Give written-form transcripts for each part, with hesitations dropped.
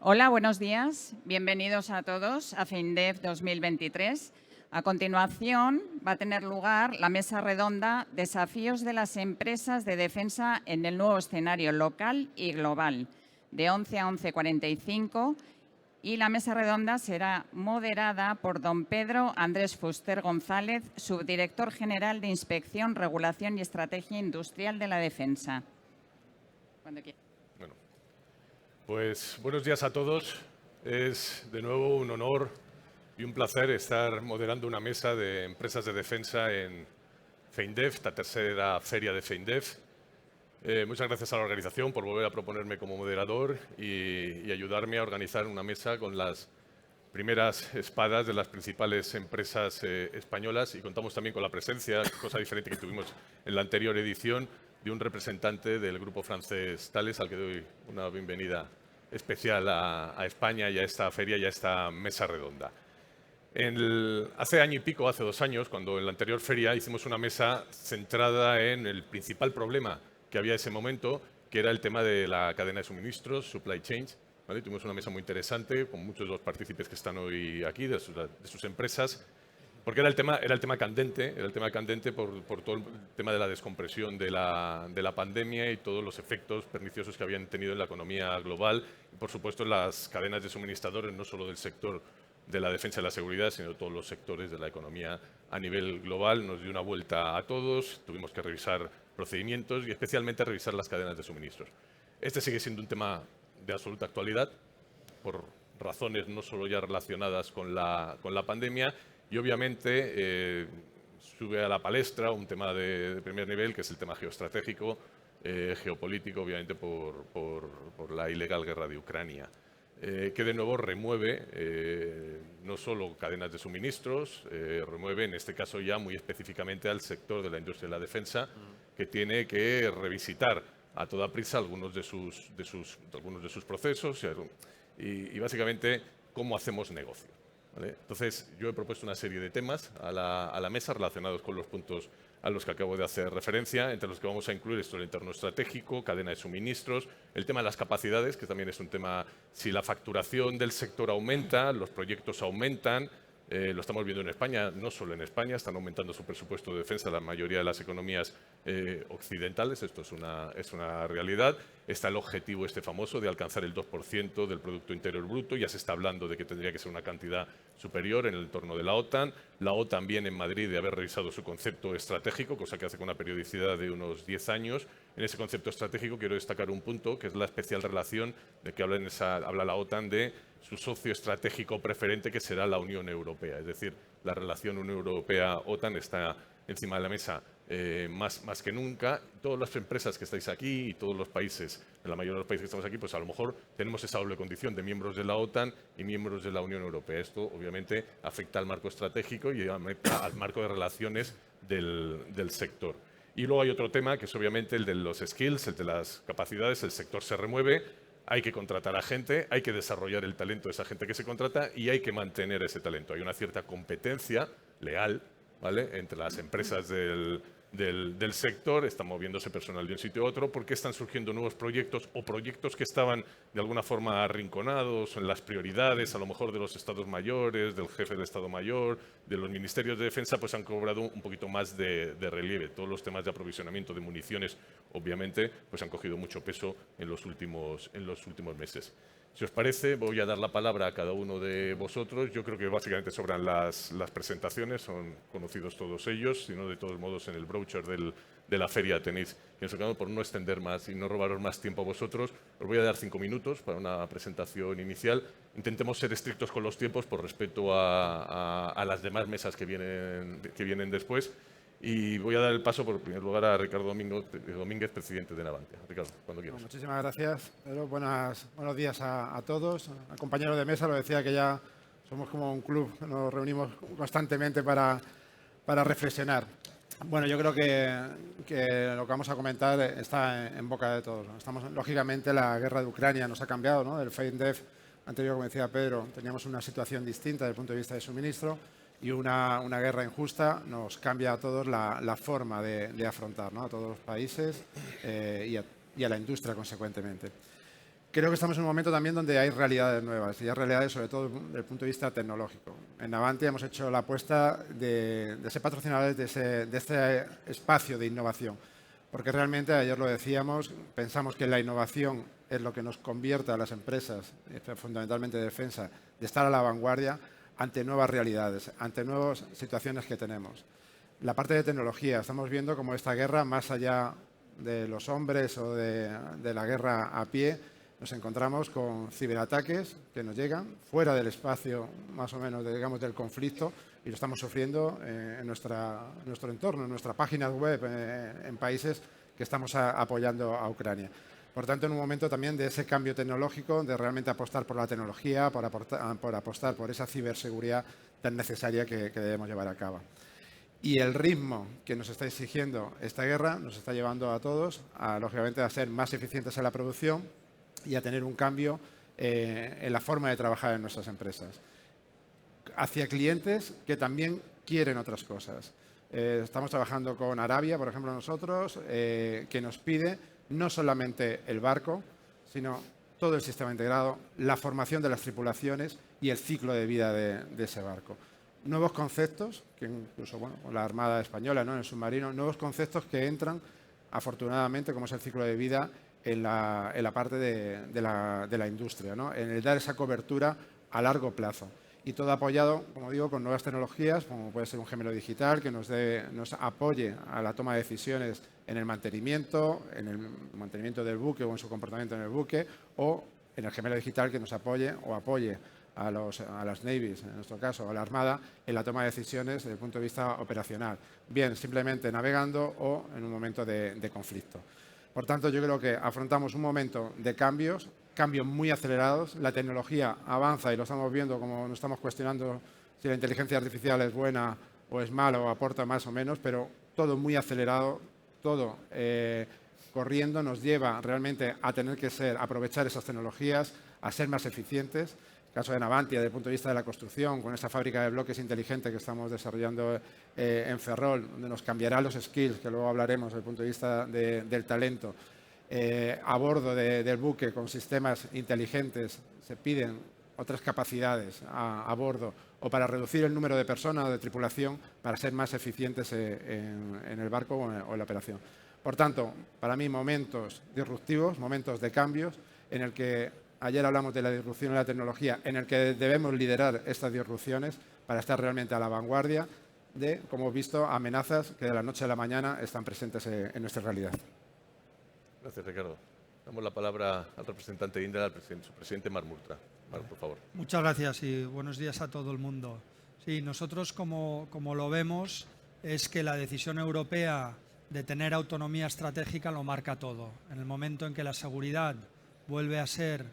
Hola, buenos días. Bienvenidos a todos a FinDev 2023. A continuación va a tener lugar la mesa redonda Desafíos de las empresas de defensa en el nuevo escenario local y global, de 11 a 11:45. Y la mesa redonda será moderada por don Pedro Andrés Fuster González, subdirector general de Inspección, Regulación y Estrategia Industrial de la Defensa. Cuando quiera. Bueno, pues buenos días a todos. Es de nuevo un honor y un placer estar moderando una mesa de empresas de defensa en FeinDev, la tercera feria de FeinDev. Muchas gracias a la organización por volver a proponerme como moderador y ayudarme a organizar una mesa con las primeras espadas de las principales empresas españolas, y contamos también con la presencia, cosa diferente que tuvimos en la anterior edición, de un representante del grupo francés Thales, al que doy una bienvenida especial a España y a esta feria y a esta mesa redonda. Hace año y pico, hace 2 años, cuando en la anterior feria hicimos una mesa centrada en el principal problema que había en ese momento, que era el tema de la cadena de suministros, supply chain. ¿Vale? Tuvimos una mesa muy interesante con muchos de los partícipes que están hoy aquí, de sus empresas, porque era el tema candente por todo el tema de la descompresión de la pandemia y todos los efectos perniciosos que habían tenido en la economía global y, por supuesto, en las cadenas de suministradores, no solo del sector de la defensa y la seguridad, sino de todos los sectores de la economía a nivel global. Nos dio una vuelta a todos, tuvimos que revisar procedimientos y especialmente revisar las cadenas de suministros. Este sigue siendo un tema de absoluta actualidad, por razones no solo ya relacionadas con la pandemia, y obviamente sube a la palestra un tema de primer nivel, que es el tema geoestratégico, geopolítico, obviamente por la ilegal guerra de Ucrania, que de nuevo remueve no solo cadenas de suministros, remueve en este caso ya muy específicamente al sector de la industria de la defensa, que tiene que revisitar a toda prisa algunos de sus procesos y básicamente cómo hacemos negocio. ¿Vale? Entonces, yo he propuesto una serie de temas a la mesa relacionados con los puntos a los que acabo de hacer referencia, entre los que vamos a incluir esto del entorno estratégico, cadena de suministros, el tema de las capacidades, que también es un tema, si la facturación del sector aumenta, los proyectos aumentan. Lo estamos viendo en España, no solo en España, están aumentando su presupuesto de defensa la mayoría de las economías occidentales, esto es una realidad. Está el objetivo este famoso de alcanzar el 2% del Producto Interior Bruto, ya se está hablando de que tendría que ser una cantidad superior en el entorno de la OTAN. La OTAN viene en Madrid de haber revisado su concepto estratégico, cosa que hace con una periodicidad de unos 10 años. En ese concepto estratégico quiero destacar un punto, que es la especial relación de que habla la OTAN de su socio estratégico preferente, que será la Unión Europea. Es decir, la relación Unión Europea-OTAN está encima de la mesa más que nunca. Todas las empresas que estáis aquí y todos los países, la mayoría de los países que estamos aquí, pues a lo mejor tenemos esa doble condición de miembros de la OTAN y miembros de la Unión Europea. Esto obviamente afecta al marco estratégico y al marco de relaciones del sector. Y luego hay otro tema, que es obviamente el de los skills, el de las capacidades. El sector se remueve, hay que contratar a gente, hay que desarrollar el talento de esa gente que se contrata y hay que mantener ese talento. Hay una cierta competencia leal, ¿vale?, entre las empresas del sector. Están moviéndose personal de un sitio a otro porque están surgiendo nuevos proyectos o proyectos que estaban de alguna forma arrinconados en las prioridades, a lo mejor de los estados mayores, del jefe de Estado Mayor, de los ministerios de defensa, pues han cobrado un poquito más de relieve. Todos los temas de aprovisionamiento de municiones, obviamente, pues han cogido mucho peso en los últimos meses. Si os parece, voy a dar la palabra a cada uno de vosotros. Yo creo que básicamente sobran las presentaciones, son conocidos todos ellos, si no, de todos modos, en el brochure de la feria tenéis. Y en su caso, por no extender más y no robaros más tiempo a vosotros, os voy a dar 5 minutos para una presentación inicial. Intentemos ser estrictos con los tiempos por respeto a las demás mesas que vienen después. Y voy a dar el paso, por primer lugar, a Ricardo Domínguez, presidente de Navantia. Ricardo, cuando quieras. Bueno, muchísimas gracias, Pedro. Buenos días a todos. Al compañero de mesa lo decía, que ya somos como un club, nos reunimos constantemente para reflexionar. Bueno, yo creo que lo que vamos a comentar está en boca de todos. Lógicamente, la guerra de Ucrania nos ha cambiado, ¿no? Del FeinDev anterior, como decía Pedro, teníamos una situación distinta desde el punto de vista de suministro, y una guerra injusta nos cambia a todos la forma de afrontar, ¿no?, a todos los países y a la industria, consecuentemente. Creo que estamos en un momento también donde hay realidades nuevas y hay realidades sobre todo desde el punto de vista tecnológico. En Avanti hemos hecho la apuesta de ser patrocinadores de este espacio de innovación, porque realmente, ayer lo decíamos, pensamos que la innovación es lo que nos convierte a las empresas, fundamentalmente de defensa, de estar a la vanguardia ante nuevas realidades, ante nuevas situaciones que tenemos. La parte de tecnología, estamos viendo cómo esta guerra, más allá de los hombres o de la guerra a pie, nos encontramos con ciberataques que nos llegan fuera del espacio, más o menos, digamos, del conflicto, y lo estamos sufriendo en nuestro entorno, en nuestra página web, en países que estamos apoyando a Ucrania. Por tanto, en un momento también de ese cambio tecnológico, de realmente apostar por la tecnología, por apostar por esa ciberseguridad tan necesaria que debemos llevar a cabo. Y el ritmo que nos está exigiendo esta guerra nos está llevando a todos, lógicamente, a ser más eficientes en la producción y a tener un cambio en la forma de trabajar en nuestras empresas. Hacia clientes que también quieren otras cosas. Estamos trabajando con Arabia, por ejemplo, nosotros, que nos pide no solamente el barco, sino todo el sistema integrado, la formación de las tripulaciones y el ciclo de vida de ese barco. Nuevos conceptos, que incluso la Armada Española, ¿no?, en el submarino, nuevos conceptos que entran, afortunadamente, como es el ciclo de vida, en la parte de la industria, ¿no?, en el dar esa cobertura a largo plazo. Y todo apoyado, como digo, con nuevas tecnologías, como puede ser un gemelo digital que nos apoye a la toma de decisiones en el mantenimiento del buque o en su comportamiento en el buque, o en el gemelo digital que nos apoye a las navies, en nuestro caso, a la Armada, en la toma de decisiones desde el punto de vista operacional, bien simplemente navegando o en un momento de conflicto. Por tanto, yo creo que afrontamos un momento de cambios muy acelerados. La tecnología avanza y lo estamos viendo, como nos estamos cuestionando si la inteligencia artificial es buena o es mala o aporta más o menos, pero todo muy acelerado, todo corriendo, nos lleva realmente a tener que aprovechar esas tecnologías, a ser más eficientes. El caso de Navantia, desde el punto de vista de la construcción, con esta fábrica de bloques inteligente que estamos desarrollando en Ferrol, donde nos cambiará los skills, que luego hablaremos desde el punto de vista del talento. A bordo del buque, con sistemas inteligentes, se piden otras capacidades a bordo, o para reducir el número de personas o de tripulación, para ser más eficientes en el barco o en la operación. Por tanto, para mí, momentos disruptivos, momentos de cambios, en el que ayer hablamos de la disrupción de la tecnología, en el que debemos liderar estas disrupciones para estar realmente a la vanguardia de, como hemos visto, amenazas que de la noche a la mañana están presentes en nuestra realidad. Gracias, Ricardo. Damos la palabra al representante de Indra, su presidente Marc Murtra. Marc, por favor. Muchas gracias y buenos días a todo el mundo. Sí, nosotros como lo vemos es que la decisión europea de tener autonomía estratégica lo marca todo. En el momento en que la seguridad vuelve a ser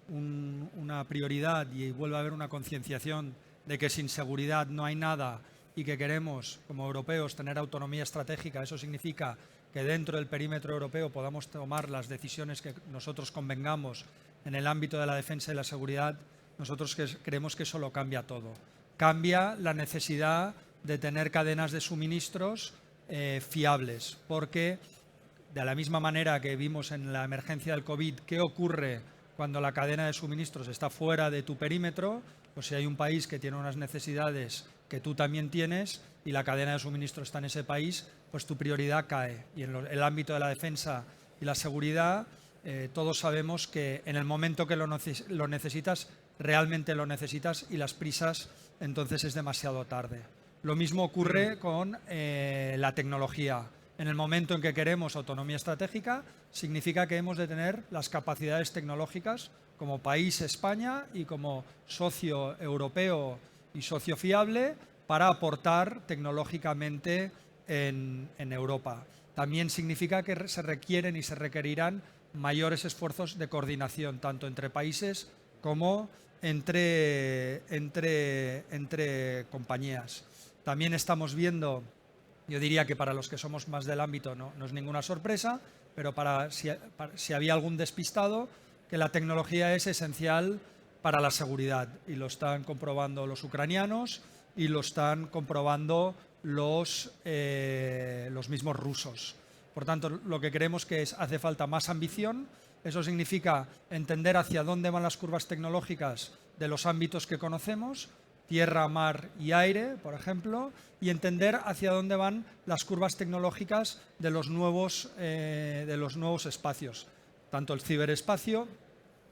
una prioridad y vuelve a haber una concienciación de que sin seguridad no hay nada y que queremos, como europeos, tener autonomía estratégica, eso significa que dentro del perímetro europeo podamos tomar las decisiones que nosotros convengamos en el ámbito de la defensa y la seguridad. Nosotros creemos que eso lo cambia todo. Cambia la necesidad de tener cadenas de suministros fiables, porque de la misma manera que vimos en la emergencia del COVID, ¿qué ocurre cuando la cadena de suministros está fuera de tu perímetro? Pues si hay un país que tiene unas necesidades que tú también tienes y la cadena de suministro está en ese país, pues tu prioridad cae. Y en el ámbito de la defensa y la seguridad, todos sabemos que en el momento que lo necesitas, realmente lo necesitas, y las prisas entonces es demasiado tarde. Lo mismo ocurre con la tecnología. En el momento en que queremos autonomía estratégica, significa que hemos de tener las capacidades tecnológicas como país España y como socio europeo y socio fiable para aportar tecnológicamente en Europa. También significa que se requieren y se requerirán mayores esfuerzos de coordinación, tanto entre países como entre compañías. También estamos viendo, yo diría que para los que somos más del ámbito no es ninguna sorpresa, pero si había algún despistado, que la tecnología es esencial para la seguridad, y lo están comprobando los ucranianos y lo están comprobando los mismos rusos. Por tanto, lo que creemos que hace falta más ambición. Eso significa entender hacia dónde van las curvas tecnológicas de los ámbitos que conocemos, tierra, mar y aire, por ejemplo, y entender hacia dónde van las curvas tecnológicas de los nuevos espacios, tanto el ciberespacio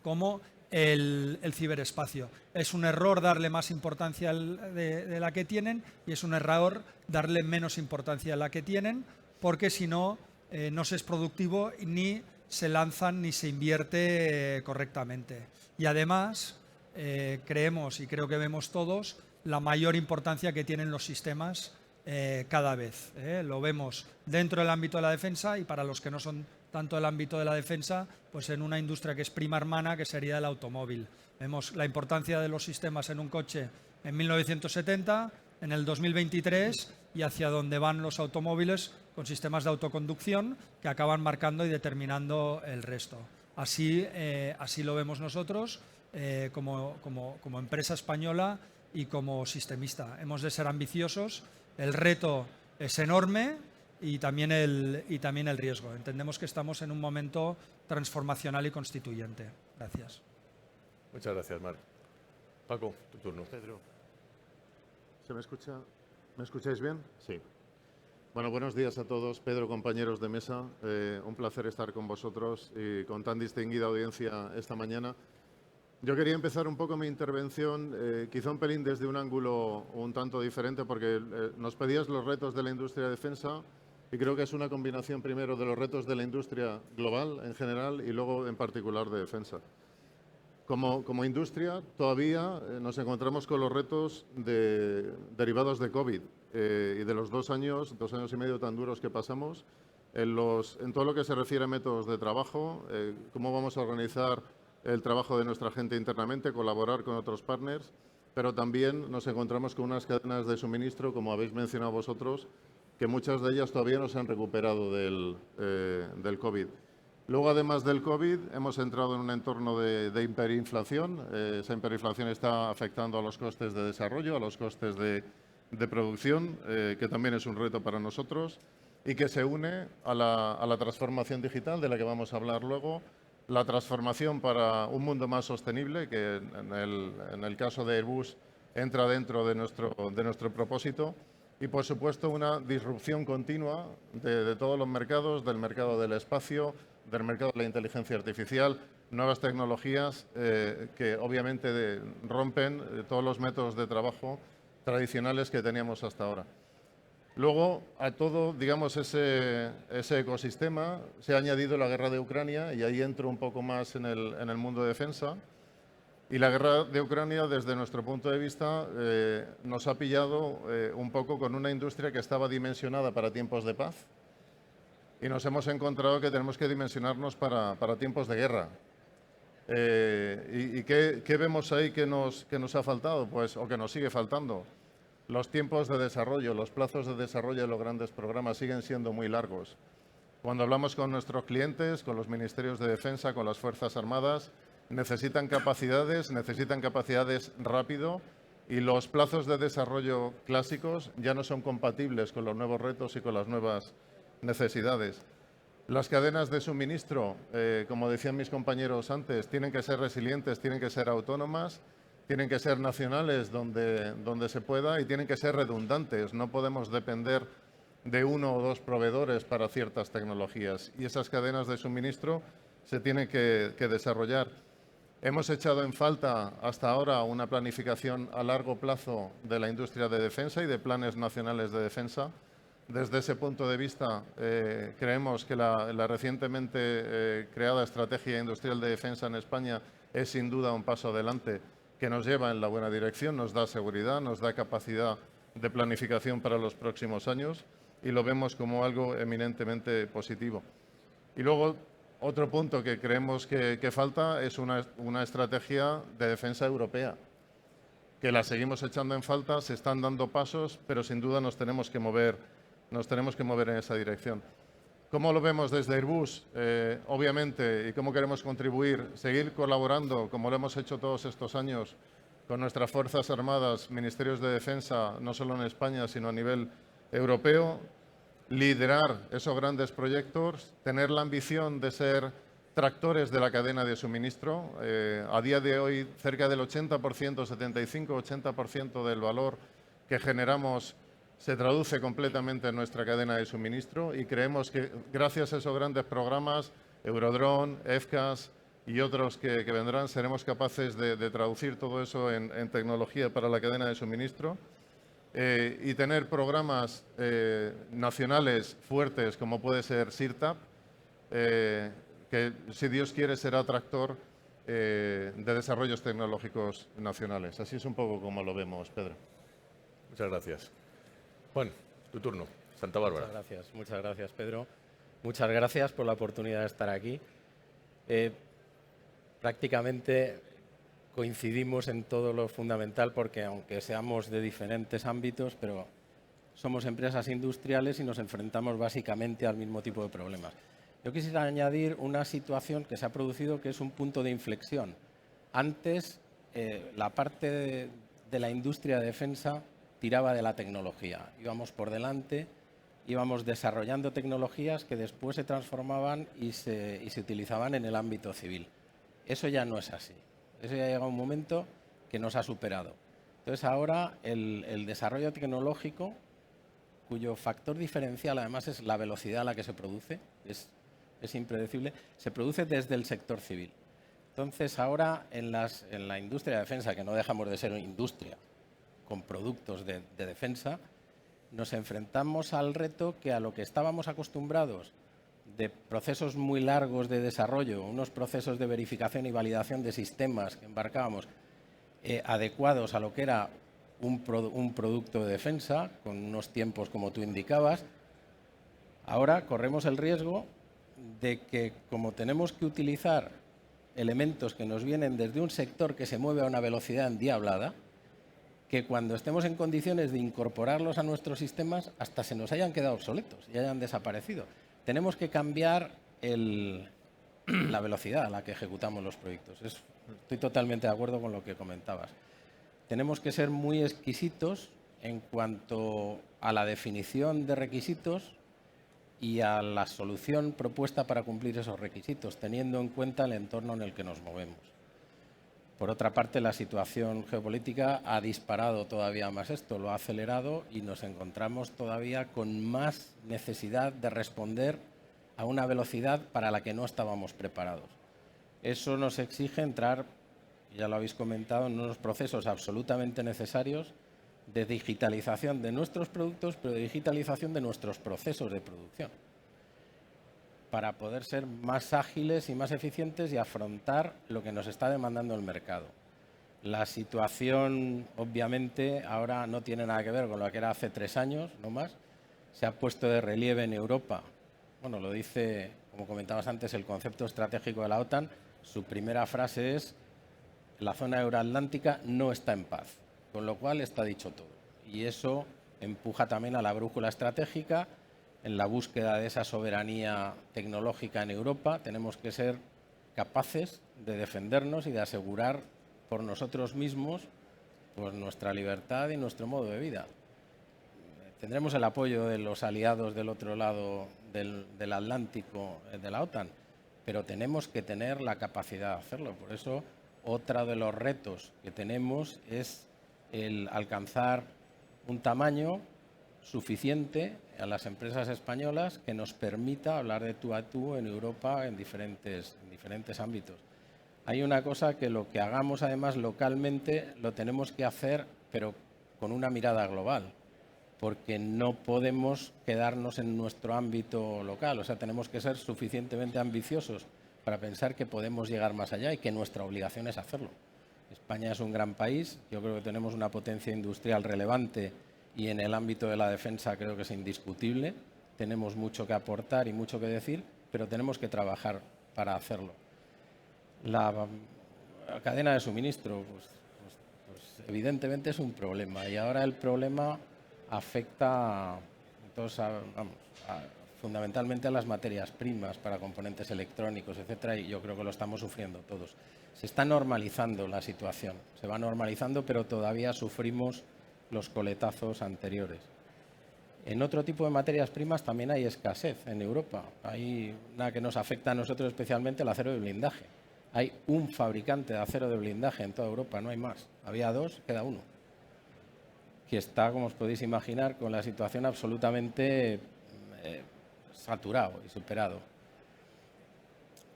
como el ciberespacio. Es un error darle más importancia de la que tienen y es un error darle menos importancia a la que tienen, porque si no, no se es productivo ni se lanzan ni se invierte correctamente. Y además, creemos y creo que vemos todos la mayor importancia que tienen los sistemas cada vez. Lo vemos dentro del ámbito de la defensa y para los que no son tanto del ámbito de la defensa, pues en una industria que es prima hermana, que sería el automóvil. Vemos la importancia de los sistemas en un coche en 1970, en el 2023 y hacia dónde van los automóviles con sistemas de autoconducción que acaban marcando y determinando el resto. Así lo vemos nosotros como empresa española y como sistemista. Hemos de ser ambiciosos, el reto es enorme y también el riesgo. Entendemos que estamos en un momento transformacional y constituyente. Gracias. Muchas gracias, Marc. Paco, tu turno. Pedro. ¿Se me escucha? ¿Me escucháis bien? Sí. Bueno, buenos días a todos. Pedro, compañeros de mesa. Un placer estar con vosotros y con tan distinguida audiencia esta mañana. Yo quería empezar un poco mi intervención, quizá un pelín desde un ángulo un tanto diferente, porque nos pedías los retos de la industria de defensa y creo que es una combinación primero de los retos de la industria global en general y luego en particular de defensa. Como industria todavía nos encontramos con los retos derivados de COVID y de los 2 años y medio tan duros que pasamos en todo lo que se refiere a métodos de trabajo, cómo vamos a organizar el trabajo de nuestra gente internamente, colaborar con otros partners, pero también nos encontramos con unas cadenas de suministro, como habéis mencionado vosotros, que muchas de ellas todavía no se han recuperado del COVID. Luego, además del COVID, hemos entrado en un entorno de hiperinflación. Esa hiperinflación está afectando a los costes de desarrollo, a los costes de producción, que también es un reto para nosotros, y que se une a la transformación digital, de la que vamos a hablar luego, la transformación para un mundo más sostenible, que en el caso de Airbus entra dentro de nuestro propósito, y por supuesto una disrupción continua de todos los mercados, del mercado del espacio, del mercado de la inteligencia artificial, nuevas tecnologías que obviamente rompen todos los métodos de trabajo tradicionales que teníamos hasta ahora. Luego, a todo, digamos, ese ecosistema se ha añadido la guerra de Ucrania, y ahí entro un poco más en el mundo de defensa. Y la guerra de Ucrania, desde nuestro punto de vista, nos ha pillado un poco con una industria que estaba dimensionada para tiempos de paz, y nos hemos encontrado que tenemos que dimensionarnos para tiempos de guerra. ¿Y qué vemos ahí que nos ha faltado? Pues, o que nos sigue faltando. Los tiempos de desarrollo, los plazos de desarrollo de los grandes programas siguen siendo muy largos. Cuando hablamos con nuestros clientes, con los ministerios de defensa, con las Fuerzas Armadas, necesitan capacidades rápido, y los plazos de desarrollo clásicos ya no son compatibles con los nuevos retos y con las nuevas necesidades. Las cadenas de suministro, como decían mis compañeros antes, tienen que ser resilientes, tienen que ser autónomas, tienen que ser nacionales donde se pueda, y tienen que ser redundantes. No podemos depender de 1 o 2 proveedores para ciertas tecnologías, y esas cadenas de suministro se tienen que desarrollar. Hemos echado en falta hasta ahora una planificación a largo plazo de la industria de defensa y de planes nacionales de defensa. Desde ese punto de vista, creemos que la recientemente creada Estrategia Industrial de Defensa en España es sin duda un paso adelante que nos lleva en la buena dirección, nos da seguridad, nos da capacidad de planificación para los próximos años, y lo vemos como algo eminentemente positivo. Y luego, otro punto que creemos que falta es una estrategia de defensa europea, que la seguimos echando en falta. Se están dando pasos, pero sin duda nos tenemos que mover en esa dirección. ¿Cómo lo vemos desde Airbus? Obviamente, y cómo queremos contribuir, seguir colaborando, como lo hemos hecho todos estos años, con nuestras Fuerzas Armadas, Ministerios de Defensa, no solo en España, sino a nivel europeo. liderar esos grandes proyectos, tener la ambición de ser tractores de la cadena de suministro. A día de hoy, cerca del 80%, 75-80% del valor que generamos se traduce completamente en nuestra cadena de suministro y creemos que gracias a esos grandes programas, Eurodrone, FCAS y otros que vendrán, seremos capaces de traducir todo eso en tecnología para la cadena de suministro y tener programas nacionales fuertes como puede ser SIRTAP, que si Dios quiere será tractor de desarrollos tecnológicos nacionales. Así es un poco como lo vemos, Pedro. Muchas gracias. Juan, tu turno. Santa Bárbara. Muchas gracias, Pedro. Muchas gracias por la oportunidad de estar aquí. Prácticamente coincidimos en todo lo fundamental porque aunque seamos de diferentes ámbitos, pero somos empresas industriales y nos enfrentamos básicamente al mismo tipo de problemas. Yo quisiera añadir una situación que se ha producido que es un punto de inflexión. Antes, la parte de la industria de defensa tiraba de la tecnología. Íbamos por delante, íbamos desarrollando tecnologías que después se transformaban y se utilizaban en el ámbito civil. Eso ya no es así. Eso ya llega un momento que nos ha superado. Entonces ahora el desarrollo tecnológico, cuyo factor diferencial además es la velocidad a la que se produce, es impredecible, se produce desde el sector civil. Entonces ahora en la industria de defensa, que no dejamos de ser una industria con productos de defensa, nos enfrentamos al reto que a lo que estábamos acostumbrados de procesos muy largos de desarrollo, unos procesos de verificación y validación de sistemas que embarcábamos adecuados a lo que era un producto de defensa, con unos tiempos como tú indicabas, ahora corremos el riesgo de que, como tenemos que utilizar elementos que nos vienen desde un sector que se mueve a una velocidad endiablada, que cuando estemos en condiciones de incorporarlos a nuestros sistemas hasta se nos hayan quedado obsoletos y hayan desaparecido. Tenemos que cambiar la velocidad a la que ejecutamos los proyectos. Estoy totalmente de acuerdo con lo que comentabas. Tenemos que ser muy exquisitos en cuanto a la definición de requisitos y a la solución propuesta para cumplir esos requisitos, teniendo en cuenta el entorno en el que nos movemos. Por otra parte, la situación geopolítica ha disparado todavía más esto, lo ha acelerado y nos encontramos todavía con más necesidad de responder a una velocidad para la que no estábamos preparados. Eso nos exige entrar, ya lo habéis comentado, en unos procesos absolutamente necesarios de digitalización de nuestros productos, pero de digitalización de nuestros procesos de producción, para poder ser más ágiles y más eficientes y afrontar lo que nos está demandando el mercado. La situación, obviamente, ahora no tiene nada que ver con lo que era hace 3 años, no más. Se ha puesto de relieve en Europa, bueno, lo dice, como comentabas antes, el concepto estratégico de la OTAN. Su primera frase es: la zona euroatlántica no está en paz, con lo cual está dicho todo. Y eso empuja también a la brújula estratégica. En la búsqueda de esa soberanía tecnológica en Europa, tenemos que ser capaces de defendernos y de asegurar por nosotros mismos pues, nuestra libertad y nuestro modo de vida. Tendremos el apoyo de los aliados del otro lado del Atlántico, de la OTAN, pero tenemos que tener la capacidad de hacerlo. Por eso, otro de los retos que tenemos es el alcanzar un tamaño suficiente a las empresas españolas que nos permita hablar de tú a tú en Europa en diferentes ámbitos. Hay una cosa que lo que hagamos además localmente lo tenemos que hacer, pero con una mirada global, porque no podemos quedarnos en nuestro ámbito local. O sea, tenemos que ser suficientemente ambiciosos para pensar que podemos llegar más allá y que nuestra obligación es hacerlo. España es un gran país, yo creo que tenemos una potencia industrial relevante y en el ámbito de la defensa creo que es indiscutible. Tenemos mucho que aportar y mucho que decir, pero tenemos que trabajar para hacerlo. La cadena de suministro, pues evidentemente es un problema y ahora el problema afecta fundamentalmente a las materias primas para componentes electrónicos, etcétera, y yo creo que lo estamos sufriendo todos. Se está normalizando la situación, se va normalizando, pero todavía sufrimos los coletazos anteriores. En otro tipo de materias primas también hay escasez en Europa. Hay una que nos afecta a nosotros especialmente, el acero de blindaje. Hay un fabricante de acero de blindaje en toda Europa, no hay más. Había 2, queda 1. Que está, como os podéis imaginar, con la situación absolutamente saturado y superado.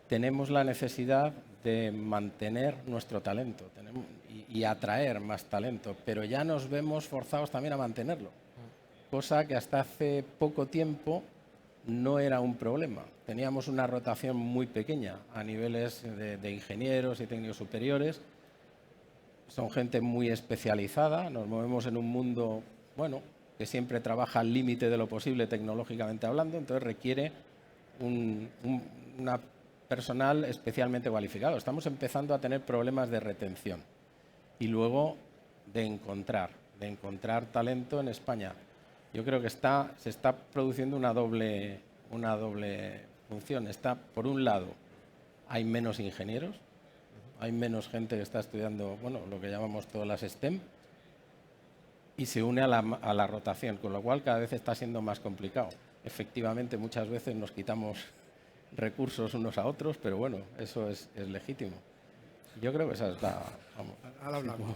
Tenemos la necesidad de mantener nuestro talento y atraer más talento, pero ya nos vemos forzados también a mantenerlo, cosa que hasta hace poco tiempo no era un problema. Teníamos una rotación muy pequeña a niveles de ingenieros y técnicos superiores. Son gente muy especializada, nos movemos en un mundo, bueno, que siempre trabaja al límite de lo posible tecnológicamente hablando, entonces requiere una personal especialmente cualificado. Estamos empezando a tener problemas de retención y luego de encontrar talento en España. Yo creo que se está produciendo una doble función. Por un lado, hay menos ingenieros, hay menos gente que está estudiando, bueno, lo que llamamos todas las STEM, y se une a la rotación, con lo cual cada vez está siendo más complicado. Efectivamente, muchas veces nos quitamos recursos unos a otros, pero bueno, eso es legítimo. Yo creo que esa es la... Vamos. Ahora hablamos.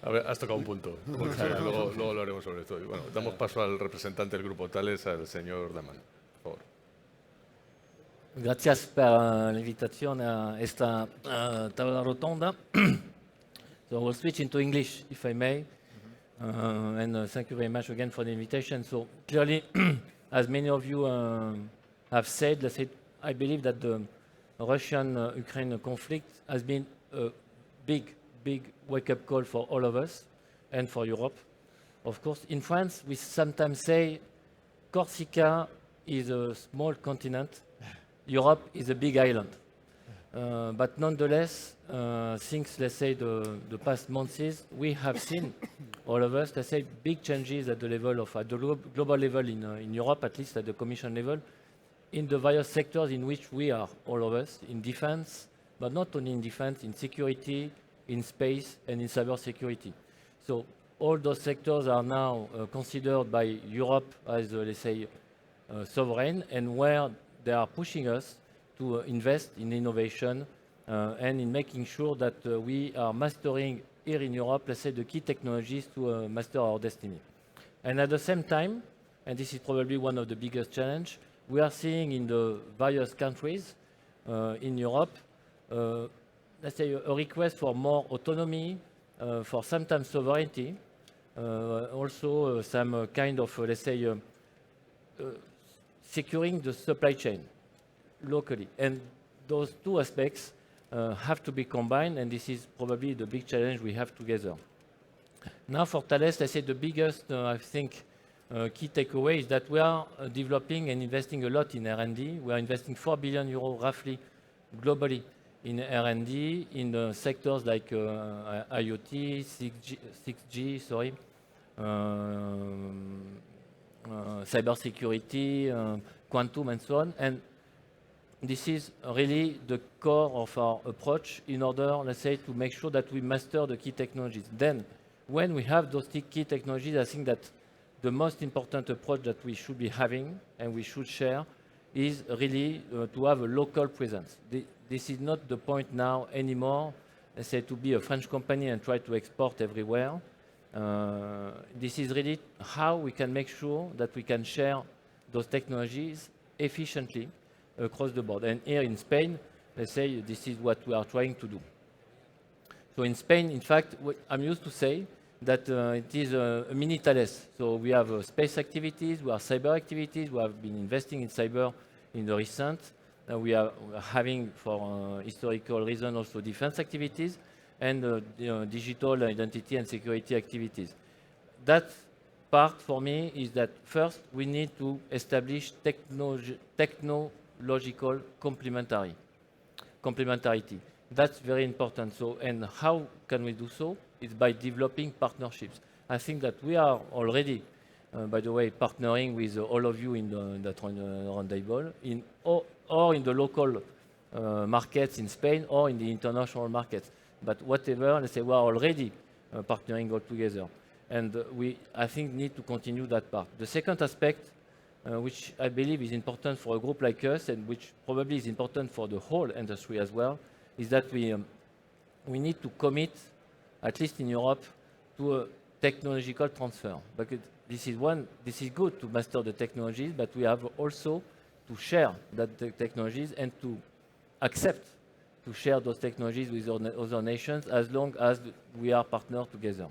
A ver, has tocado un punto. Luego lo haremos sobre esto. Y bueno, damos paso al representante del Grupo Thales, al señor Daman. Por favor. Gracias per l'invitazione a esta tavola rotonda. So we'll switch into English, if I may. And thank you very much again for the invitation. So clearly, as many of you have said, I believe that the Russian-Ukraine conflict has been a big wake-up call for all of us and for Europe. Of course, in France, we sometimes say Corsica is a small continent, Europe is a big island. But nonetheless, since, let's say, the past months, we have seen, all of us, let's say, big changes at the level of, at the global level in Europe, at least at the Commission level, in the various sectors in which we are, all of us, in defense, but not only in defense, in security, in space, and in cybersecurity. So all those sectors are now considered by Europe as, let's say, sovereign, and where they are pushing us to invest in innovation and in making sure that we are mastering here in Europe, let's say, the key technologies to master our destiny. And at the same time, and this is probably one of the biggest challenges, we are seeing in the various countries in Europe, let's say, a request for more autonomy, for sometimes sovereignty, also some kind of, let's say, securing the supply chain locally. And those two aspects have to be combined, and this is probably the big challenge we have together. Now for Thales, let's say the biggest, I think, key takeaway is that we are developing and investing a lot in R&D. We are investing 4 billion euros roughly globally in R&D in sectors like IoT, 6G, cybersecurity, quantum, and so on. And this is really the core of our approach in order, let's say, to make sure that we master the key technologies. Then, when we have those key technologies, I think that the most important approach that we should be having and we should share is really to have a local presence. This is not the point now anymore, let's say, to be a French company and try to export everywhere. This is really how we can make sure that we can share those technologies efficiently across the board. And here in Spain, let's say, this is what we are trying to do. So in Spain, in fact, I'm used to say that it is a mini Thales. So we have space activities, we have cyber activities, we have been investing in cyber in the recent. We are having, for historical reasons, also defense activities and digital identity and security activities. That part for me is that first we need to establish technological complementarity. That's very important. So, and how can we do so? It's by developing partnerships. I think that we are already, by the way, partnering with all of you in that roundtable, or in the local markets in Spain or in the international markets. But whatever, let's say, we are already partnering all together. And I think, need to continue that part. The second aspect, which I believe is important for a group like us, and which probably is important for the whole industry as well, is that we need to commit, at least in Europe, to a technological transfer. Because this is good to master the technologies, but we have also to share the technologies and to accept to share those technologies with other nations as long as we are partners together.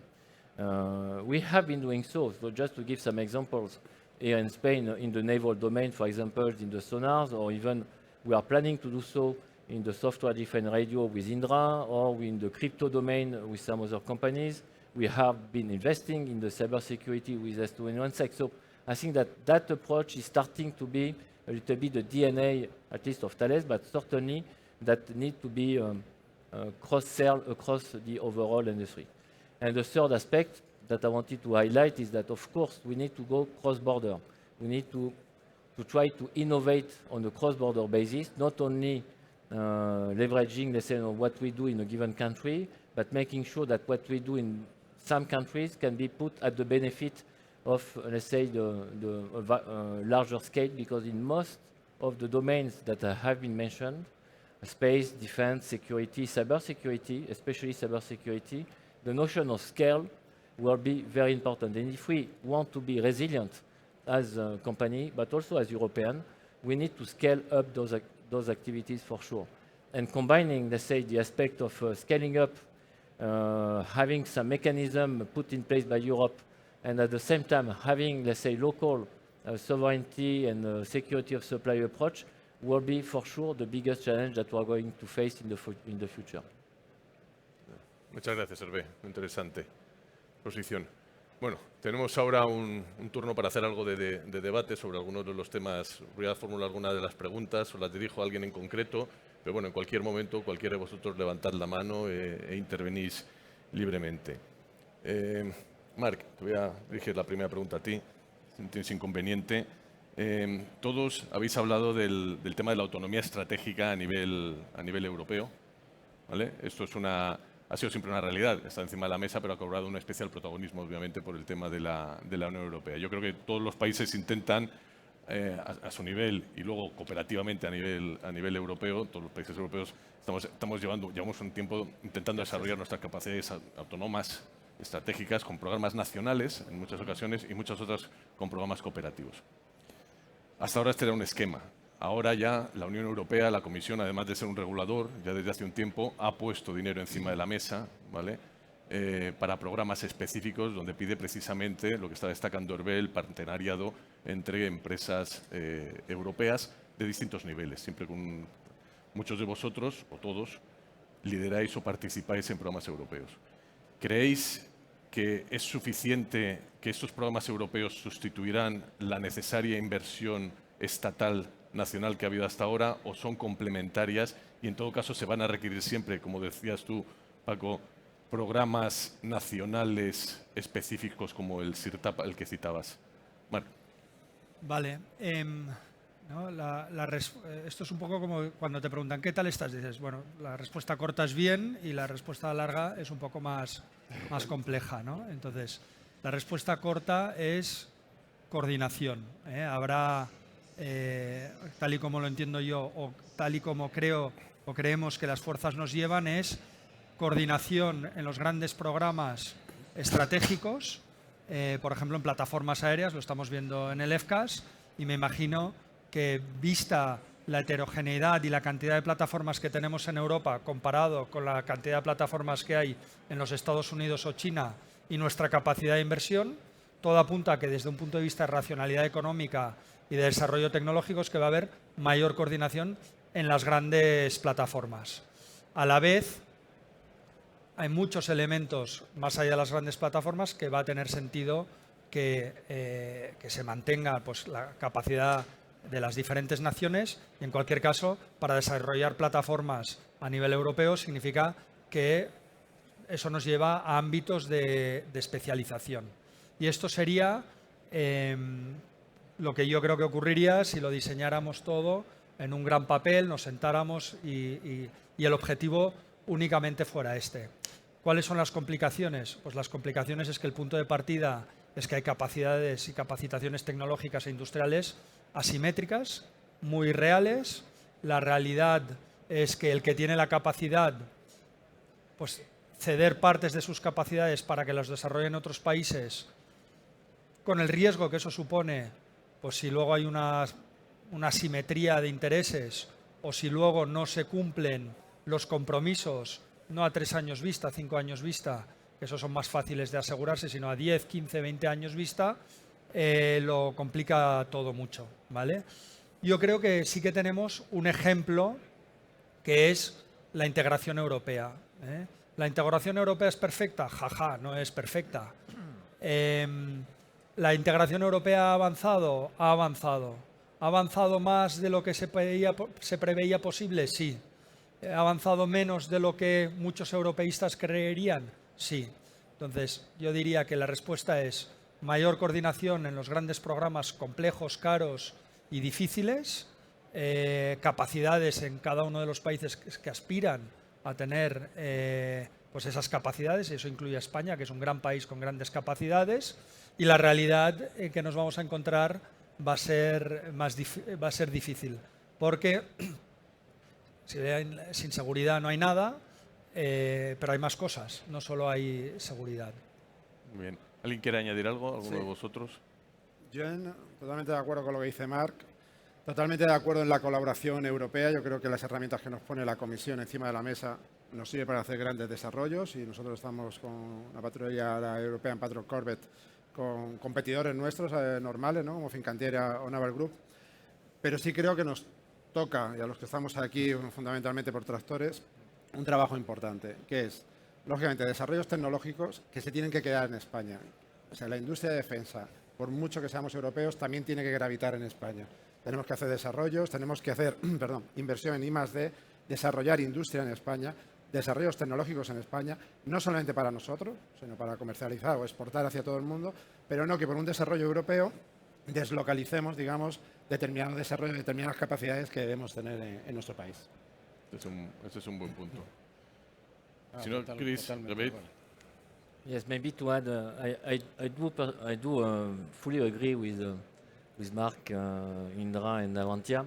We have been doing so. So just to give some examples, here in Spain, in the naval domain, for example, in the sonars, or even we are planning to do so in the software-defined radio with Indra, or in the crypto domain with some other companies. We have been investing in the cybersecurity with S2N1Sec. So I think that approach is starting to be a little bit the DNA, at least of Thales, but certainly that need to be cross-sell across the overall industry. And the third aspect that I wanted to highlight is that, of course, we need to go cross-border. We need to try to innovate on a cross-border basis, not only leveraging, let's say, what we do in a given country, but making sure that what we do in some countries can be put at the benefit of, let's say, the larger scale, because in most of the domains that have been mentioned, space, defense, security, cybersecurity, especially cybersecurity, the notion of scale will be very important. And if we want to be resilient as a company, but also as European, we need to scale up those activities for sure. And combining, let's say, the aspect of scaling up, having some mechanism put in place by Europe, and at the same time having, let's say, local sovereignty and security of supply approach will be for sure the biggest challenge that we are going to face in the future. Muchas gracias, Hervé. Interesante posición. Bueno, tenemos ahora un turno para hacer algo de debate sobre algunos de los temas. Voy a formular algunas de las preguntas o las dirijo a alguien en concreto, pero bueno, en cualquier momento, cualquiera de vosotros levantad la mano e intervenís libremente. Marc, te voy a dirigir la primera pregunta a ti, si no tienes inconveniente. Todos habéis hablado del tema de la autonomía estratégica a nivel europeo, ¿vale? Esto ha sido siempre una realidad, está encima de la mesa, pero ha cobrado un especial protagonismo, obviamente, por el tema de la Unión Europea. Yo creo que todos los países intentan, a su nivel y luego cooperativamente a nivel europeo, todos los países europeos llevamos un tiempo intentando desarrollar nuestras capacidades autónomas estratégicas con programas nacionales en muchas ocasiones y muchas otras con programas cooperativos. Hasta ahora este era un esquema. Ahora ya la Unión Europea, la Comisión, además de ser un regulador, ya desde hace un tiempo ha puesto dinero encima de la mesa, ¿vale? Para programas específicos donde pide precisamente lo que está destacando Hervé, el partenariado entre empresas europeas de distintos niveles. Siempre con muchos de vosotros, o todos, lideráis o participáis en programas europeos. ¿Creéis que es suficiente que estos programas europeos sustituirán la necesaria inversión estatal nacional que ha habido hasta ahora, o son complementarias y en todo caso se van a requerir siempre, como decías tú, Paco, programas nacionales específicos como el SIRTAP, el que citabas? Marc. Vale. ¿No? Esto es un poco como cuando te preguntan ¿qué tal estás? Dices, bueno, la respuesta corta es bien y la respuesta larga es un poco más compleja, ¿no? Entonces, la respuesta corta es coordinación. Habrá, tal y como lo entiendo yo, o tal y como creo o creemos que las fuerzas nos llevan, es coordinación en los grandes programas estratégicos, por ejemplo, en plataformas aéreas, lo estamos viendo en el FCAS, y me imagino que, vista la heterogeneidad y la cantidad de plataformas que tenemos en Europa comparado con la cantidad de plataformas que hay en los Estados Unidos o China y nuestra capacidad de inversión, todo apunta a que desde un punto de vista de racionalidad económica y de desarrollo tecnológico es que va a haber mayor coordinación en las grandes plataformas. A la vez, hay muchos elementos más allá de las grandes plataformas que va a tener sentido que se mantenga, pues, la capacidad de las diferentes naciones, y en cualquier caso, para desarrollar plataformas a nivel europeo significa que eso nos lleva a ámbitos de especialización. Y esto sería lo que yo creo que ocurriría si lo diseñáramos todo en un gran papel, nos sentáramos y el objetivo únicamente fuera este. ¿Cuáles son las complicaciones? Pues las complicaciones es que el punto de partida es que hay capacidades y capacitaciones tecnológicas e industriales asimétricas, muy reales. La realidad es que el que tiene la capacidad, pues ceder partes de sus capacidades para que las desarrollen otros países, con el riesgo que eso supone, pues si luego hay una asimetría de intereses o si luego no se cumplen los compromisos, no a 3 años vista, 5 años vista, que esos son más fáciles de asegurarse, sino a 10, 15, 20 años vista, lo complica todo mucho, ¿vale? Yo creo que sí que tenemos un ejemplo que es la integración europea. ¿La integración europea es perfecta? Jaja, no es perfecta. ¿La integración europea ha avanzado? Ha avanzado. ¿Ha avanzado más de lo que se preveía posible? Sí. ¿Ha avanzado menos de lo que muchos europeístas creerían? Sí. Entonces, yo diría que la respuesta es mayor coordinación en los grandes programas complejos, caros y difíciles, capacidades en cada uno de los países que aspiran a tener pues esas capacidades, y eso incluye a España, que es un gran país con grandes capacidades, y la realidad que nos vamos a encontrar va a ser difícil, porque sin seguridad no hay nada, pero hay más cosas, no solo hay seguridad. Muy bien. ¿Alguien quiere añadir algo? ¿Alguno de vosotros? Yo totalmente de acuerdo con lo que dice Marc, totalmente de acuerdo en la colaboración europea. Yo creo que las herramientas que nos pone la Comisión encima de la mesa nos sirve para hacer grandes desarrollos, y nosotros estamos con la patrulla la European Patrol Corvette con competidores nuestros normales, ¿no? Como Fincantieri o Naval Group. Pero sí creo que nos toca, y a los que estamos aquí fundamentalmente por tractores, un trabajo importante, que es, lógicamente, desarrollos tecnológicos que se tienen que quedar en España. O sea, la industria de defensa, por mucho que seamos europeos, también tiene que gravitar en España. Tenemos que hacer desarrollos, tenemos que hacer inversión en I+D, desarrollar industria en España, desarrollos tecnológicos en España, no solamente para nosotros, sino para comercializar o exportar hacia todo el mundo, pero no que por un desarrollo europeo deslocalicemos, digamos, determinado desarrollo, determinadas capacidades que debemos tener en nuestro país. Ese es un buen punto. Si no, Chris, David. Yes, maybe to add, I do fully agree with Marc, Indra, and Avantia,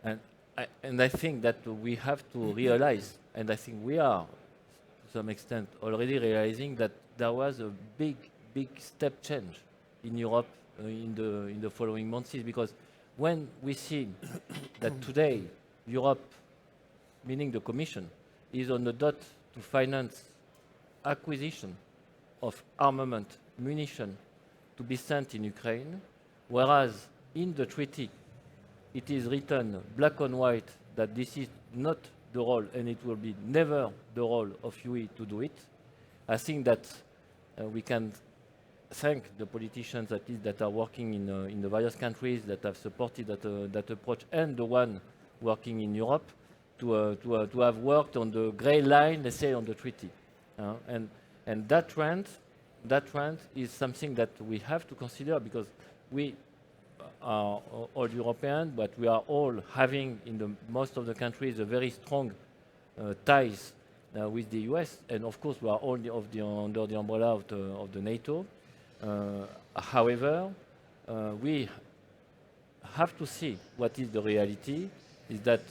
and I think that we have to realize, and I think we are, to some extent, already realizing that there was a big step change in Europe in the following months, because when we see that today Europe, meaning the Commission, is on the dot to finance acquisition of armament, munition to be sent in Ukraine, whereas in the treaty it is written black on white that this is not the role, and it will be never the role of UE to do it. I think that we can thank the politicians that are working in the various countries that have supported that approach, and the one working in Europe to have worked on the grey line, let's say, on the treaty. And that trend is something that we have to consider, because we are all European, but we are all having in most of the countries a very strong ties with the US, and of course we are all under the umbrella of the NATO. However, we have to see what is the reality, is that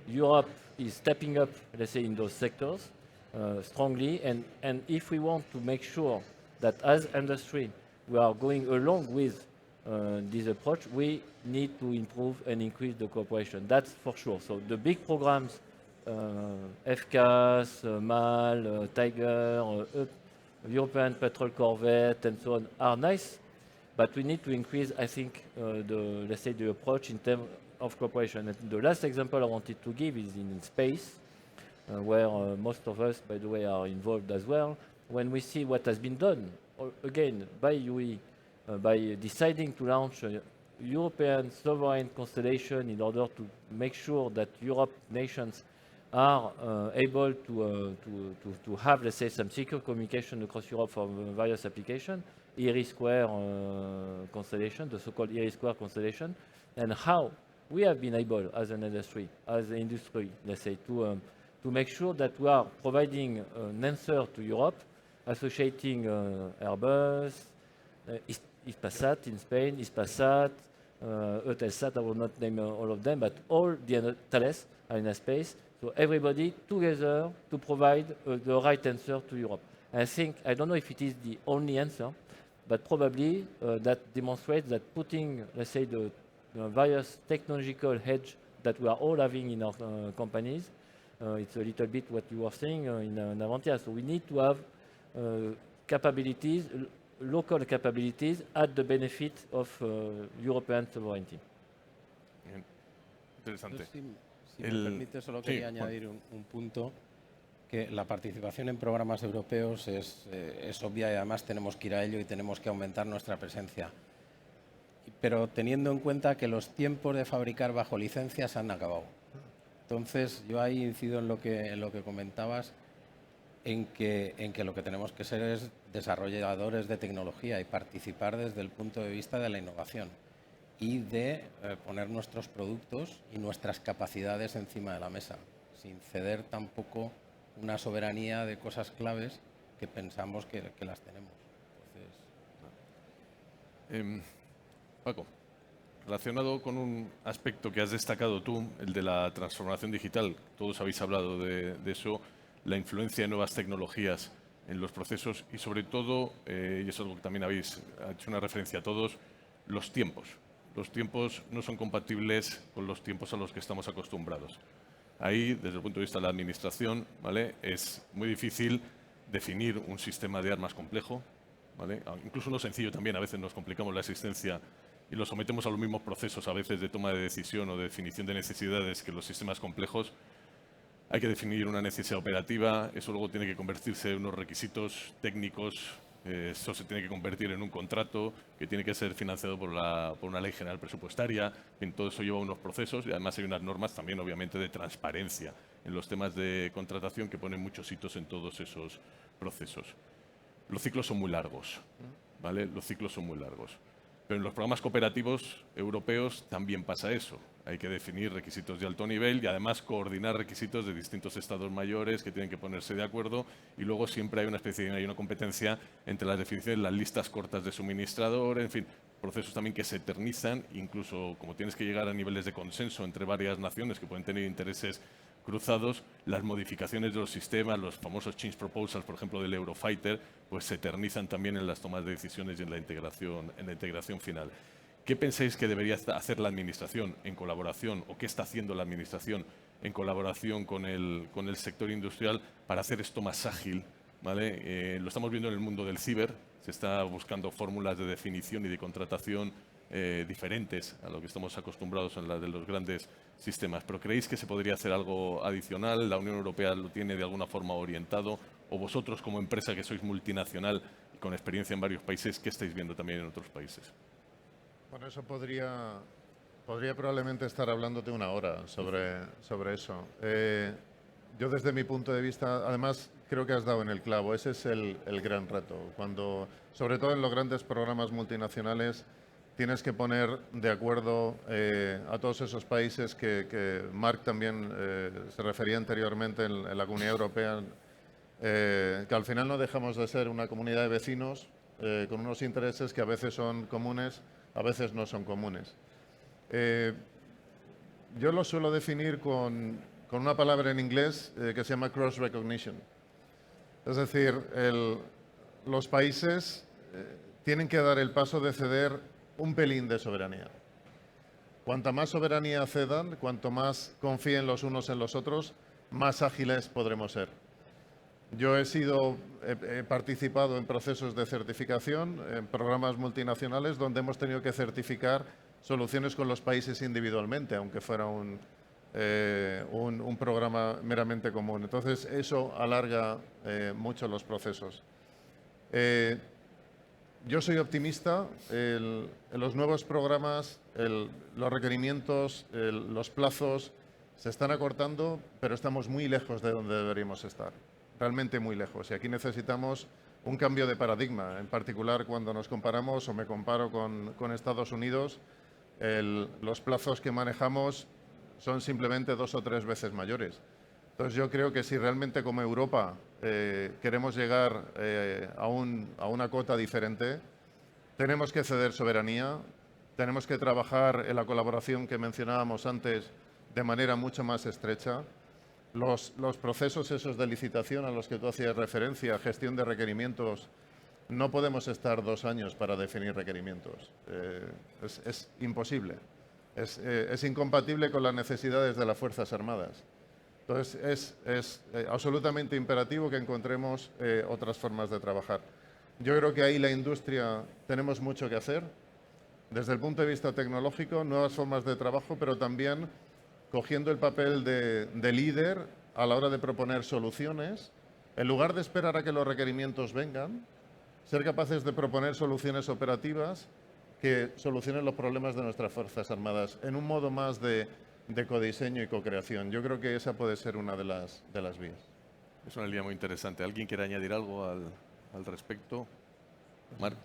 Europe is stepping up, let's say, in those sectors strongly, and if we want to make sure that as industry we are going along with this approach, we need to improve and increase the cooperation. That's for sure. So the big programs, FCAS, MAL, Tiger, European Patrol Corvette, and so on, are nice, but we need to increase, I think, let's say, the approach in terms of cooperation. And the last example I wanted to give is in space, where most of us, by the way, are involved as well. When we see what has been done, again, by UE, by deciding to launch a European sovereign constellation in order to make sure that Europe nations are able to have, let's say, some secure communication across Europe for various applications, IRIS² constellation, the so-called IRIS² constellation, and how we have been able, as an industry, let's say, to to make sure that we are providing an answer to Europe, associating Airbus, Hispasat in Spain, Hispasat, Eutelsat, I will not name all of them, but all the other Thales, Arianespace, so everybody together to provide the right answer to Europe. I think, I don't know if it is the only answer, but probably that demonstrates that putting, let's say, the various technological hedge that we are all having in our companies, it's a little bit what you were saying in Navantia. So we need to have capabilities, local capabilities at the benefit of European sovereignty. Bien. Interesante. Yo, si me permite, solo quería añadir un punto, que la participación en programas europeos es obvia y además tenemos que ir a ello y tenemos que aumentar nuestra presencia. Pero teniendo en cuenta que los tiempos de fabricar bajo licencia se han acabado. Entonces, yo ahí incido en lo que comentabas, en que lo que tenemos que ser es desarrolladores de tecnología y participar desde el punto de vista de la innovación y de poner nuestros productos y nuestras capacidades encima de la mesa, sin ceder tampoco una soberanía de cosas claves que pensamos que las tenemos. Entonces... Paco, relacionado con un aspecto que has destacado tú, el de la transformación digital, todos habéis hablado de eso, la influencia de nuevas tecnologías en los procesos y sobre todo, y es algo que también habéis hecho una referencia a todos, los tiempos. Los tiempos no son compatibles con los tiempos a los que estamos acostumbrados. Ahí, desde el punto de vista de la administración, ¿vale?, es muy difícil definir un sistema de armas complejo, ¿vale? Incluso no sencillo también, a veces nos complicamos la existencia y lo sometemos a los mismos procesos a veces de toma de decisión o de definición de necesidades que los sistemas complejos. Hay que definir una necesidad operativa, eso luego tiene que convertirse en unos requisitos técnicos, eso se tiene que convertir en un contrato que tiene que ser financiado por una ley general presupuestaria. En todo eso lleva unos procesos y además hay unas normas también obviamente de transparencia en los temas de contratación que ponen muchos hitos en todos esos procesos. Los ciclos son muy largos, ¿vale? Los ciclos son muy largos. Pero en los programas cooperativos europeos también pasa eso. Hay que definir requisitos de alto nivel y además coordinar requisitos de distintos estados mayores que tienen que ponerse de acuerdo y luego siempre hay una especialidad y una competencia entre las definiciones, las listas cortas de suministrador, en fin, procesos también que se eternizan, incluso como tienes que llegar a niveles de consenso entre varias naciones que pueden tener intereses cruzados, las modificaciones de los sistemas, los famosos change proposals, por ejemplo, del Eurofighter, pues se eternizan también en las tomas de decisiones y en la integración final. ¿Qué pensáis que debería hacer la Administración en colaboración, o qué está haciendo la Administración en colaboración con el sector industrial para hacer esto más ágil? ¿Vale? Lo estamos viendo en el mundo del ciber, se está buscando fórmulas de definición y de contratación diferentes a lo que estamos acostumbrados en la de los grandes sistemas. ¿Pero creéis que se podría hacer algo adicional? ¿La Unión Europea lo tiene de alguna forma orientado? ¿O vosotros como empresa que sois multinacional y con experiencia en varios países, qué estáis viendo también en otros países? Bueno, eso podría probablemente estar hablándote una hora sobre eso. Yo desde mi punto de vista, además creo que has dado en el clavo, ese es el gran reto. Sobre todo en los grandes programas multinacionales, tienes que poner de acuerdo a todos esos países que Marc también se refería anteriormente en la Comunidad Europea, que al final no dejamos de ser una comunidad de vecinos con unos intereses que a veces son comunes, a veces no son comunes. Yo lo suelo definir con una palabra en inglés que se llama cross recognition. Es decir, los países tienen que dar el paso de ceder un pelín de soberanía. Cuanta más soberanía cedan, cuanto más confíen los unos en los otros, más ágiles podremos ser. Yo he participado en procesos de certificación, en programas multinacionales, donde hemos tenido que certificar soluciones con los países individualmente, aunque fuera un programa meramente común. Entonces, eso alarga mucho los procesos. Yo soy optimista. En los nuevos programas, los requerimientos, los plazos se están acortando, pero estamos muy lejos de donde deberíamos estar. Realmente muy lejos. Y aquí necesitamos un cambio de paradigma. En particular, cuando nos comparamos o me comparo con Estados Unidos, los plazos que manejamos son simplemente 2 o 3 veces mayores. Entonces yo creo que si realmente como Europa queremos llegar a una cota diferente, tenemos que ceder soberanía, tenemos que trabajar en la colaboración que mencionábamos antes de manera mucho más estrecha. Los procesos esos de licitación a los que tú hacías referencia, gestión de requerimientos, no podemos estar 2 años para definir requerimientos. Es imposible. Es incompatible con las necesidades de las Fuerzas Armadas. Entonces, es absolutamente imperativo que encontremos otras formas de trabajar. Yo creo que ahí la industria tenemos mucho que hacer. Desde el punto de vista tecnológico, nuevas formas de trabajo, pero también cogiendo el papel de líder a la hora de proponer soluciones, en lugar de esperar a que los requerimientos vengan, ser capaces de proponer soluciones operativas que solucionen los problemas de nuestras Fuerzas Armadas en un modo más de codiseño y co-creación. Yo creo que esa puede ser una de las vías. Es una línea muy interesante. ¿Alguien quiere añadir algo al respecto? Marc.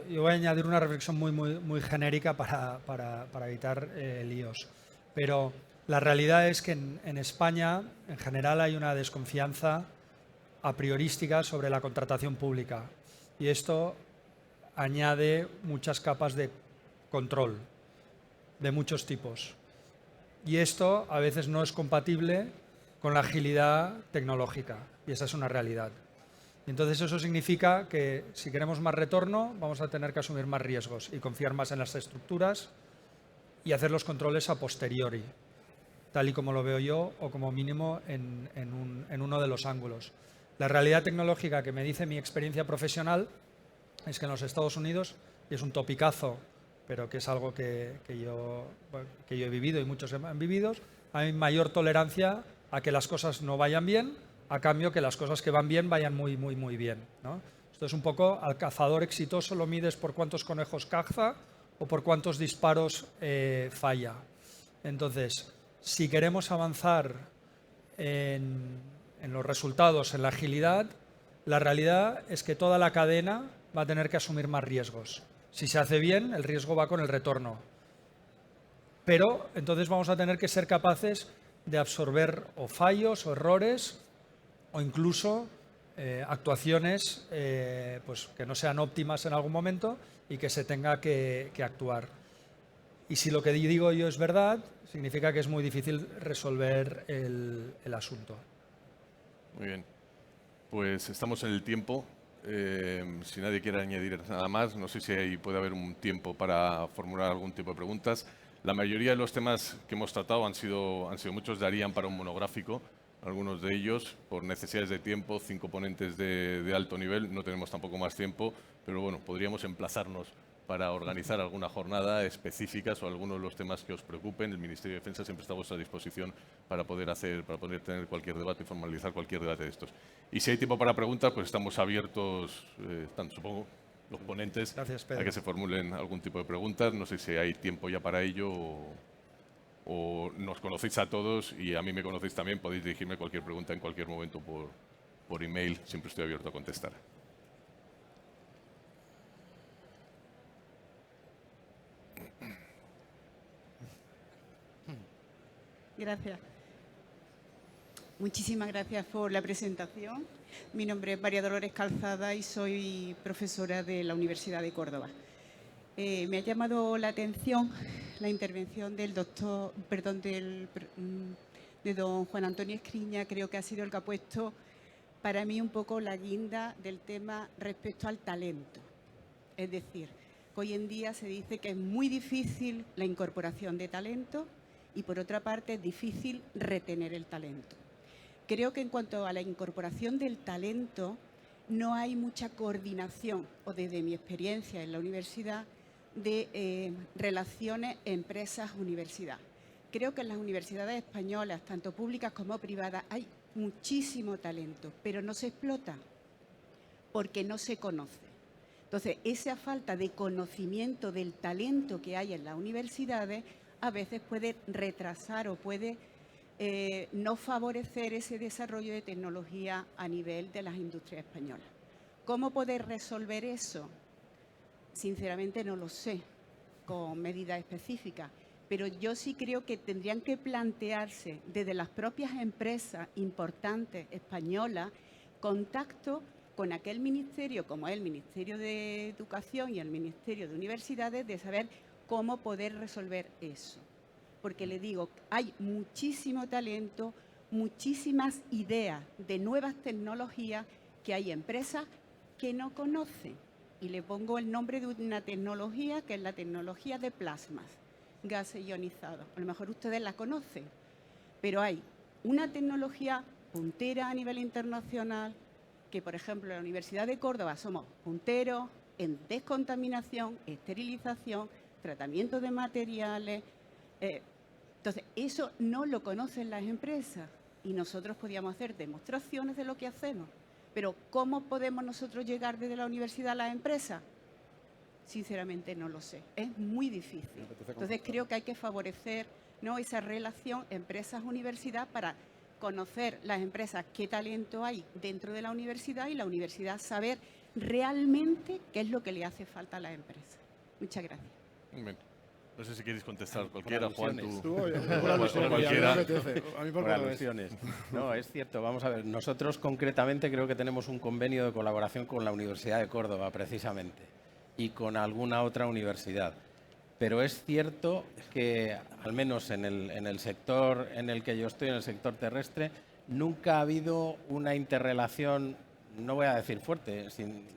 Yo voy a añadir una reflexión muy genérica para evitar líos. Pero la realidad es que en España, en general, hay una desconfianza a priorística sobre la contratación pública. Y esto añade muchas capas de control de muchos tipos. Y esto a veces no es compatible con la agilidad tecnológica. Y esa es una realidad. Y entonces eso significa que si queremos más retorno vamos a tener que asumir más riesgos y confiar más en las estructuras y hacer los controles a posteriori, tal y como lo veo yo, o como mínimo en uno de los ángulos. La realidad tecnológica que me dice mi experiencia profesional es que en los Estados Unidos, y es un topicazo, pero que es algo que yo he vivido y muchos han vivido, hay mayor tolerancia a que las cosas no vayan bien, a cambio que las cosas que van bien vayan muy bien, ¿no? Esto es un poco, al cazador exitoso lo mides por cuántos conejos caza o por cuántos disparos falla. Entonces, si queremos avanzar en los resultados, en la agilidad, la realidad es que toda la cadena va a tener que asumir más riesgos. Si se hace bien, el riesgo va con el retorno. Pero entonces vamos a tener que ser capaces de absorber o fallos o errores o incluso actuaciones pues que no sean óptimas en algún momento y que se tenga que actuar. Y si lo que digo yo es verdad, significa que es muy difícil resolver el asunto. Muy bien. Pues estamos en el tiempo. Si nadie quiere añadir nada más, no sé si ahí puede haber un tiempo para formular algún tipo de preguntas. La mayoría de los temas que hemos tratado han sido muchos, darían para un monográfico. Algunos de ellos, por necesidades de tiempo, 5 ponentes de alto nivel, no tenemos tampoco más tiempo, pero bueno, podríamos emplazarnos para organizar alguna jornada específica o algunos de los temas que os preocupen. El Ministerio de Defensa siempre está a vuestra disposición para poder tener cualquier debate y formalizar cualquier debate de estos. Y si hay tiempo para preguntas, pues estamos abiertos, supongo, los ponentes, a que se formulen algún tipo de preguntas. No sé si hay tiempo ya para ello o nos conocéis a todos y a mí me conocéis también. Podéis dirigirme cualquier pregunta en cualquier momento por email. Siempre estoy abierto a contestar. Gracias. Muchísimas gracias por la presentación. Mi nombre es María Dolores Calzada y soy profesora de la Universidad de Córdoba. Me ha llamado la atención la intervención de don Juan Antonio Escriña. Creo que ha sido el que ha puesto para mí un poco la guinda del tema respecto al talento. Es decir, que hoy en día se dice que es muy difícil la incorporación de talento y, por otra parte, es difícil retener el talento. Creo que en cuanto a la incorporación del talento, no hay mucha coordinación, o desde mi experiencia en la universidad, de relaciones empresas-universidad. Creo que en las universidades españolas, tanto públicas como privadas, hay muchísimo talento, pero no se explota porque no se conoce. Entonces, esa falta de conocimiento del talento que hay en las universidades a veces puede retrasar o puede no favorecer ese desarrollo de tecnología a nivel de las industrias españolas. ¿Cómo poder resolver eso? Sinceramente no lo sé con medidas específicas, pero yo sí creo que tendrían que plantearse desde las propias empresas importantes españolas contacto con aquel ministerio, como es el Ministerio de Educación y el Ministerio de Universidades, de saber cómo poder resolver eso. Porque le digo, hay muchísimo talento, muchísimas ideas de nuevas tecnologías que hay empresas que no conocen. Y le pongo el nombre de una tecnología que es la tecnología de plasmas, gases ionizados. A lo mejor ustedes la conocen, pero hay una tecnología puntera a nivel internacional que, por ejemplo, en la Universidad de Córdoba somos punteros en descontaminación, esterilización, tratamiento de materiales. Entonces, eso no lo conocen las empresas y nosotros podíamos hacer demostraciones de lo que hacemos. Pero ¿cómo podemos nosotros llegar desde la universidad a las empresas? Sinceramente no lo sé, es muy difícil. Entonces creo que hay que favorecer, ¿no?, esa relación empresas-universidad para conocer las empresas qué talento hay dentro de la universidad y la universidad saber realmente qué es lo que le hace falta a las empresas. Muchas gracias. Bien. No sé si queréis contestar cualquiera, Juan, tú. Cualquiera. Por alusiones. No, es cierto. Vamos a ver. Nosotros concretamente creo que tenemos un convenio de colaboración con la Universidad de Córdoba, precisamente, y con alguna otra universidad. Pero es cierto que, al menos en el sector en el que yo estoy, en el sector terrestre, nunca ha habido una interrelación, no voy a decir fuerte,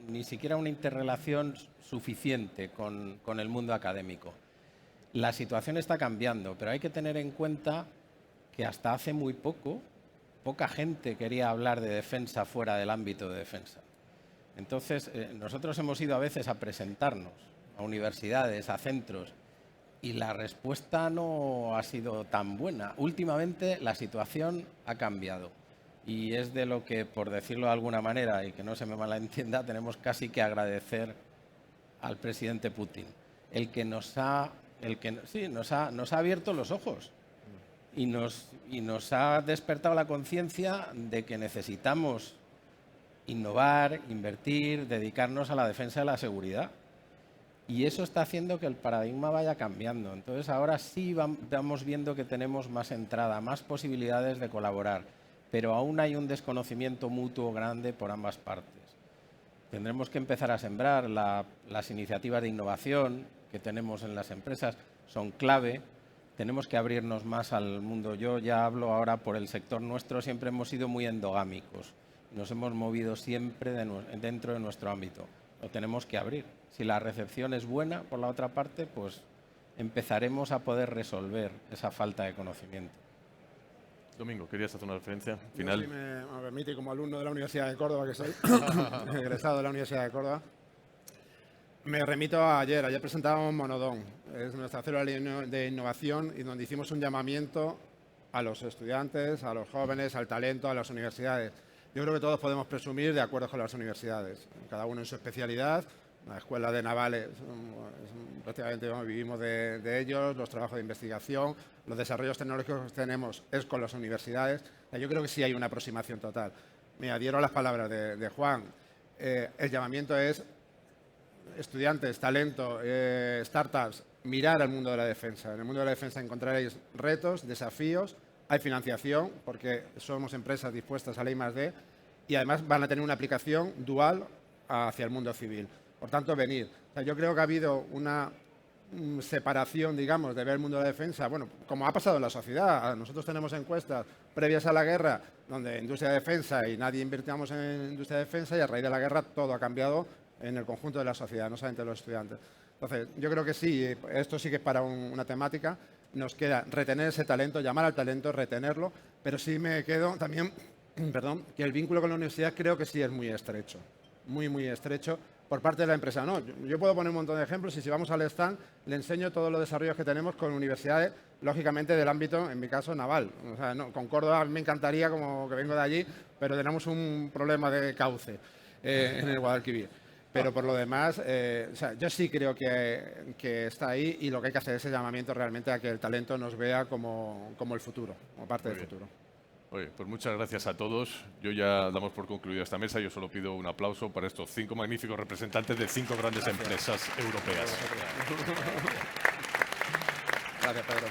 ni siquiera una interrelación suficiente con el mundo académico. La situación está cambiando, pero hay que tener en cuenta que hasta hace muy poca gente quería hablar de defensa fuera del ámbito de defensa. Entonces, nosotros hemos ido a veces a presentarnos a universidades, a centros, y la respuesta no ha sido tan buena. Últimamente la situación ha cambiado y es de lo que, por decirlo de alguna manera, y que no se me malentienda, tenemos casi que agradecer al presidente Putin, el que nos ha abierto los ojos y nos ha despertado la conciencia de que necesitamos innovar, invertir, dedicarnos a la defensa de la seguridad. Y eso está haciendo que el paradigma vaya cambiando. Entonces ahora sí vamos viendo que tenemos más entrada, más posibilidades de colaborar, pero aún hay un desconocimiento mutuo grande por ambas partes. Tendremos que empezar a sembrar las iniciativas de innovación que tenemos en las empresas, son clave. Tenemos que abrirnos más al mundo. Yo ya hablo ahora por el sector nuestro, siempre hemos sido muy endogámicos. Nos hemos movido siempre dentro de nuestro ámbito. Lo tenemos que abrir. Si la recepción es buena por la otra parte, pues empezaremos a poder resolver esa falta de conocimiento. Domingo, ¿querías hacer una referencia final? Yo, si me permite, como alumno de la Universidad de Córdoba, que soy egresado de la Universidad de Córdoba, me remito a ayer. Ayer presentábamos Monodón, es nuestra célula de innovación, y donde hicimos un llamamiento a los estudiantes, a los jóvenes, al talento, a las universidades. Yo creo que todos podemos presumir de acuerdo con las universidades, cada uno en su especialidad. La escuela de navales, prácticamente vivimos de ellos, los trabajos de investigación, los desarrollos tecnológicos que tenemos es con las universidades. Yo creo que sí hay una aproximación total. Me adhiero a las palabras de Juan. El llamamiento es estudiantes, talento, startups, mirar al mundo de la defensa. En el mundo de la defensa encontraréis retos, desafíos, hay financiación, porque somos empresas dispuestas a la I+D, y además van a tener una aplicación dual hacia el mundo civil. Por tanto, venir. O sea, yo creo que ha habido una separación, digamos, de ver el mundo de la defensa, bueno, como ha pasado en la sociedad. Nosotros tenemos encuestas previas a la guerra, donde industria de defensa y nadie invirtiamos en industria de defensa, y a raíz de la guerra todo ha cambiado en el conjunto de la sociedad, no solamente los estudiantes. Entonces, yo creo que sí, esto sí que es para una temática. Nos queda retener ese talento, llamar al talento, retenerlo, pero sí me quedo también, perdón, que el vínculo con la universidad creo que sí es muy estrecho, muy estrecho por parte de la empresa. No, yo puedo poner un montón de ejemplos, y si vamos al stand le enseño todos los desarrollos que tenemos con universidades, lógicamente del ámbito, en mi caso, naval. O sea, no, con Córdoba me encantaría, como que vengo de allí, pero tenemos un problema de cauce en el Guadalquivir. Pero por lo demás, o sea, yo sí creo que está ahí, y lo que hay que hacer es el llamamiento realmente a que el talento nos vea como el futuro, como parte del futuro. Oye, pues muchas gracias a todos. Yo ya damos por concluida esta mesa. Yo solo pido un aplauso para estos 5 magníficos representantes de 5 grandes empresas europeas. Gracias, Pedro.